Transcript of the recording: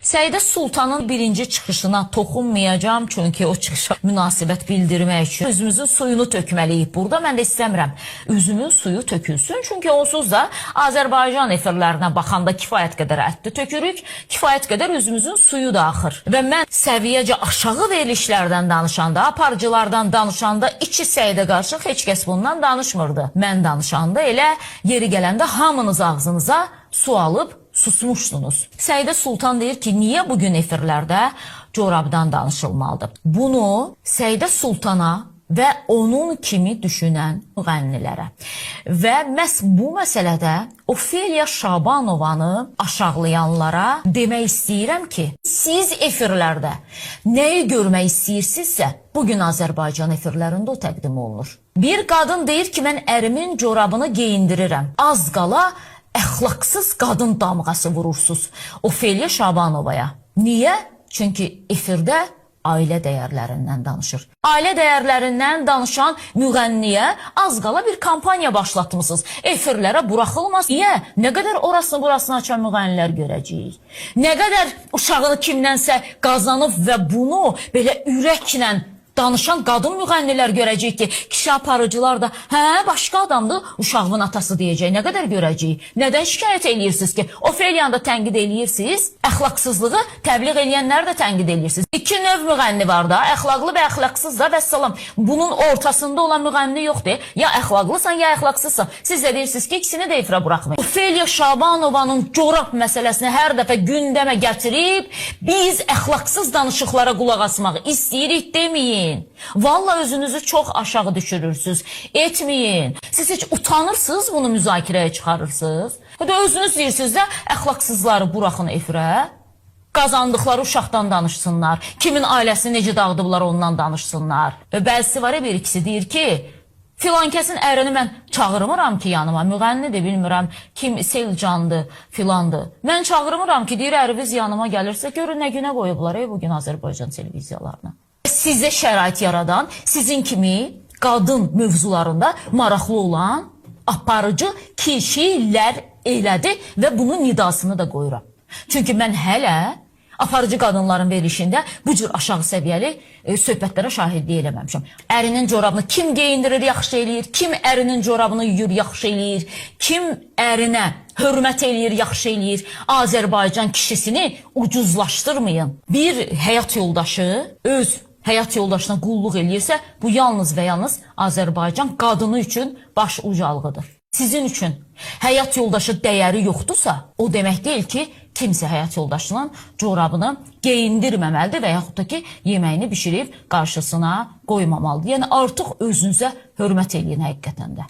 Səidə Sultanın birinci çıxışına toxunmayacağım, çünki o çıxışa münasibət bildirmək üçün özümüzün suyunu tökməliyik. Burada mən də istəmirəm üzümün suyu tökülsün, çünki onsuz da Azərbaycan efirlərinə baxanda kifayət qədər ətli tökürük, kifayət qədər üzümüzün suyu da axır. Və mən səviyyəcə aşağı verilişlərdən danışanda, aparıcılardan danışanda iki Səidə qarşı heç kəs bundan danışmırdı. Mən danışanda elə yeri gələndə hamınız ağzınıza su alıb susmuşdunuz. Səidə Sultan deyir ki, niyə bugün efirlərdə corabdan danışılmalıdır? Bunu Səidə Sultana və onun kimi düşünən müğənnilərə və məhz bu məsələdə Ofeliya Şabanovanı aşağılayanlara demək istəyirəm ki, siz efirlərdə nəyi görmək istəyirsinizsə, bugün Azərbaycan efirlərində o təqdim olunur. Bir qadın deyir ki, mən ərimin corabını geyindirirəm. Az qala əxlaqsız qadın damğası vurursuz Ofeliya Şabanovaya. Niyə? Çünki efirdə ailə dəyərlərindən danışır. Ailə dəyərlərindən danışan müğənniyə az qala bir kampaniya başlatmışsınız. Efirlərə buraxılmaz. Niyə? Nə qədər orasını burasını açan müğənnilər görəcəyik. Nə qədər uşağını kimdənsə qazanıb və bunu belə ürəklə danışan qadın müğənnilər görəcək ki, kişi aparıcılar da, hə, başqa adamdır, uşağımın atası deyəcək. Nə qədər görəcək? Nədən şikayət eləyirsiniz ki, Ofeliyanı da tənqid eləyirsiniz, əxlaqsızlığı təbliğ eləyənləri də tənqid eləyirsiniz. İki növ müğənni var da, əxlaqlı və əxlaqsız da, vəssalam. Bunun ortasında olan müğənni yoxdur. Ya əxlaqlısan, ya əxlaqsızsan. Siz də deyirsiniz ki, ikisini də efirə buraxmayın. Ofeliya Şabanovanın corab məsələsini hər dəfə gündəmə gətirib, biz əxlaqsız danışıqlara qulaq asmaq istəyirik deməyin. Vallahi özünüzü çox aşağı düşürürsünüz. Etməyin. Siz heç utanırsınız, bunu müzakirəyə çıxarırsınız. Özünüz deyirsiniz də əxlaqsızları buraxın efirə. Qazandıqları uşaqdan danışsınlar. Kimin ailəsini necə dağıdıblar ondan danışsınlar. Və bəzisi var ya, bir ikisi deyir ki, filan kəsin ərini mən çağırmıram ki yanıma. Müğənnidir, bilmirəm kim, Selcandır, filandır. Mən çağırmıram ki, deyir əriniz yanıma gəlirsə, görün nə günə qoyublar bugün Azərbaycan televiziyalarına. Sizə şərait yaradan, sizin kimi qadın mövzularında maraqlı olan aparıcı kişilər elədi və bunun nidasını da qoyuram. Çünki mən hələ aparıcı qadınların verilişində bu cür aşağı səviyyəli söhbətlərə şahidlik eləməmişəm. Ərinin corabını kim geyindirir, yaxşı eləyir, kim ərinin corabını yuyur, yaxşı eləyir, kim ərinə hörmət eləyir, yaxşı eləyir. Azərbaycan kişisini ucuzlaşdırmayın. Bir həyat yoldaşı öz həyat yoldaşına qulluq eləyirsə, bu yalnız və yalnız Azərbaycan qadını üçün baş ucalığıdır. Sizin üçün həyat yoldaşı dəyəri yoxdursa, o demək deyil ki, kimsə həyat yoldaşının corabını geyindirməməlidir və yaxud da ki, yeməyini bişirib qarşısına qoymamalıdır. Yəni artıq özünüzə hörmət eləyin həqiqətən də.